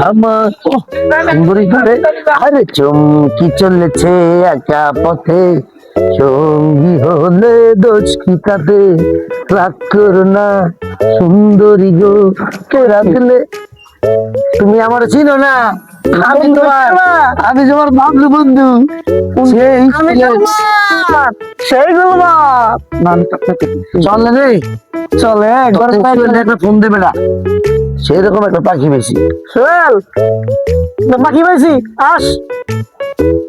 আমার সুন্দরী ধরে আরে চমকি চলেছে একা পথে, সঙ্গী হলে দোষ কি তাতে, রাগ করো না সুন্দরী গো, কে রাখলে তুমি আমার চিনো না, আমি তোমার বাবলু বন্ধু, সেই সেই চলে রে, চলে একবার একটা ফোন দেবে না, সেরকম একটা পাখি পেয়েছি। সোহেল পাখি পেয়েছি, আস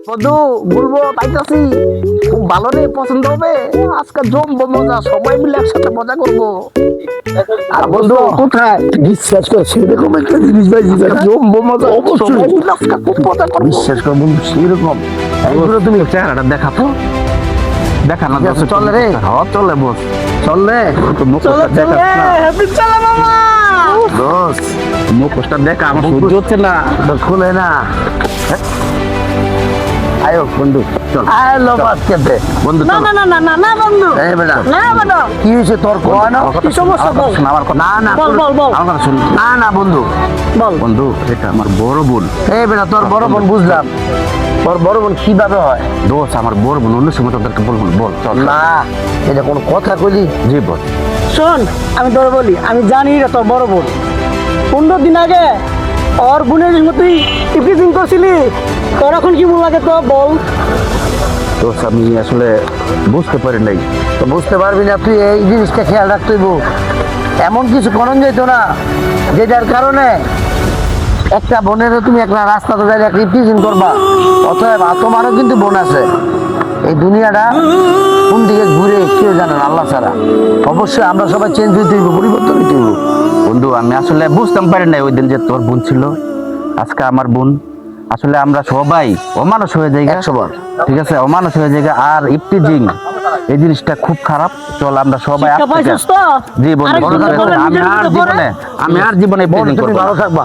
বন্ধু, বলবো পাইতাছি, খুব ভালো রে, পছন্দ হবে, আজকে জমবো মজা, সবাই মিলে একসাথে মজা করবো। আর বন্ধু কোথায় বিশ্বাস কর, সেরকম একটা জিনিস পাইছি, জমবো মজা, অবশ্যই খুব মজা করবো। বিশ্বাস কর বন্ধু, সেরকম এগুলো তুমি চেহারাটা দেখাতো, দেখা না চলে রে, চলে বস, চলে চলে মামা বস, মুখোশটা দেখা আমার সহ্য হচ্ছে না, খুলে না। আয়ো বন্ধু, চল আলো বাস্কেটে বন্ধু, না না না না না না বন্ধু, এই বেটা না বেটা, কি হইছে তোর, কয় না কি সমস্যা বল, আমার কথা না না বল বল বল, আমার কথা শুন, না না বন্ধু বল। বন্ধু এটা আমার বড় বোন। এই বেটা তোর বড় বোন, বুঝলাম, তোর বড় বোন কিভাবে হয়? দোষ আমার বড় বোন, অন্য সময় তোদেরকে বলবো, বল চল। না এটা কোনো কথা কইলি? জি বল। শোন আমি তোর বলি, আমি জানি এটা তোর বড় বোন। 15 দিন আগে ওর বোনের সঙ্গে তুই টিপিজিং করছিলি, তোর এখন কি মনে লাগে তো বল? দোষ আমি আসলে বুঝতে পারি নাই। তো বুঝতে পারবি না, তুই এই জিনিসটা খেয়াল রাখতে হইব, এমন কিছু করণ যেত না যেটার কারণে একটা বোনের তুমি একটা রাস্তাতে যাই একটা টিচিং করবা, অতএব তোমারও কিন্তু বোন আছে। এই দুনিয়াটা কোন দিকে ঘুরে কেউ জানে না, আল্লাহ ছাড়া। অবশ্যই আমরা সবাই চেঞ্জ হইতে হইব, পরিবর্তন হইতে হইব। বন্ধু আমি আসলে বুঝতাম পারি না ওই দিন যে তোর বোন ছিল, আজকে আমার বোন। আসলে আমরা সবাই অমানুষ হয়ে যাই 100 বার, ঠিক আছে, অমানুষ হয়ে যাই। আর ইফটিজিং এই জিনিসটা খুব খারাপ, চল আমরা সবাই জি বন্ধু, আমি আর জীবনে ইফটিজিং করব না। ভালো থাকবা।